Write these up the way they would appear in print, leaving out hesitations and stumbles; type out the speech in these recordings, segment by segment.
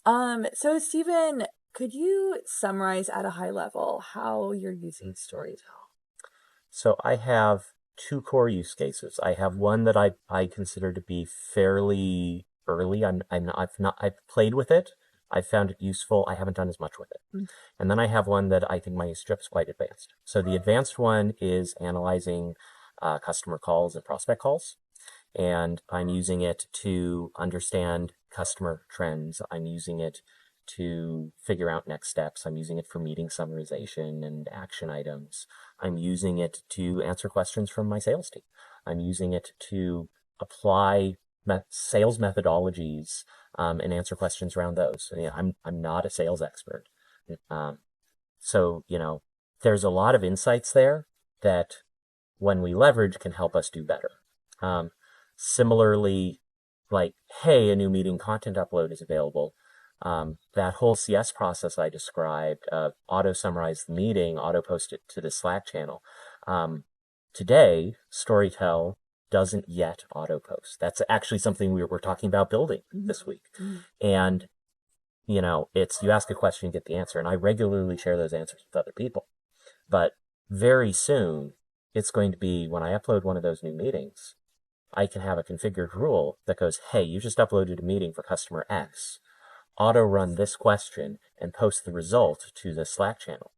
So Stephen, could you summarize at a high level how you're using Storytell? So I have two core use cases. I have one that I consider to be fairly early. I've played with it. I've found it useful. I haven't done as much with it. Mm. And then I have one that I think my strip is quite advanced. So the advanced one is analyzing customer calls and prospect calls. And I'm using it to understand customer trends. I'm using it to figure out next steps. I'm using it for meeting summarization and action items. I'm using it to answer questions from my sales team. I'm using it to apply sales methodologies and answer questions around those. I'm not a sales expert. Um, so, there's a lot of insights there that when we leverage can help us do better. Similarly, like, hey, a new meeting content upload is available. That whole CS process I described, auto summarize the meeting, auto post it to the Slack channel. Today, Storytell doesn't yet auto post. That's actually something we're talking about building this week. Mm-hmm. And, it's you ask a question, you get the answer. And I regularly share those answers with other people. But very soon, it's going to be when I upload one of those new meetings, I can have a configured rule that goes, hey, you just uploaded a meeting for customer X. Auto run this question and post the result to the Slack channel.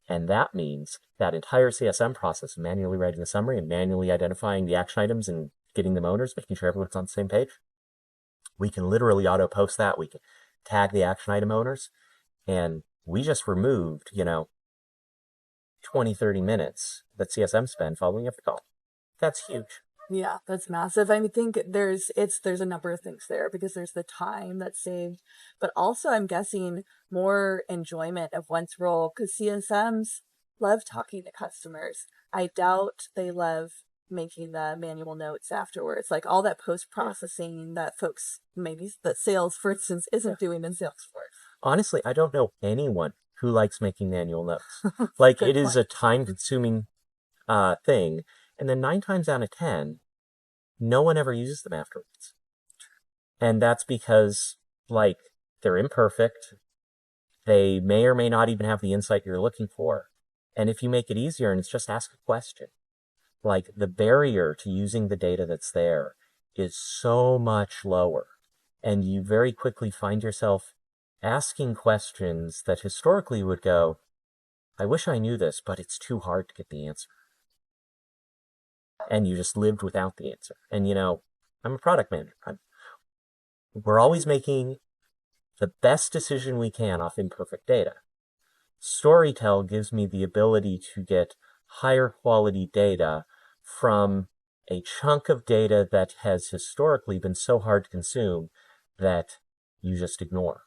And that means that entire CSM process, manually writing the summary and manually identifying the action items and getting them owners, making sure everyone's on the same page. We can literally auto post that. We can tag the action item owners. And we just removed, 20, 30 minutes that CSM spend following every call. That's huge. Yeah, that's massive. I think there's a number of things there because there's the time that's saved, but also I'm guessing more enjoyment of one's role because CSMs love talking to customers. I doubt they love making the manual notes afterwards, like all that post processing that folks maybe that sales, for instance, isn't doing in Salesforce. Honestly, I don't know anyone who likes making manual notes. Like, Good it is point. a time-consuming thing. And then 9 times out of 10, no one ever uses them afterwards. And that's because, like, they're imperfect. They may or may not even have the insight you're looking for. And if you make it easier and it's just ask a question, like, the barrier to using the data that's there is so much lower. And you very quickly find yourself asking questions that historically would go, I wish I knew this, but it's too hard to get the answer. And you just lived without the answer. And, I'm a product manager. We're always making the best decision we can off imperfect data. Storytell gives me the ability to get higher quality data from a chunk of data that has historically been so hard to consume that you just ignore.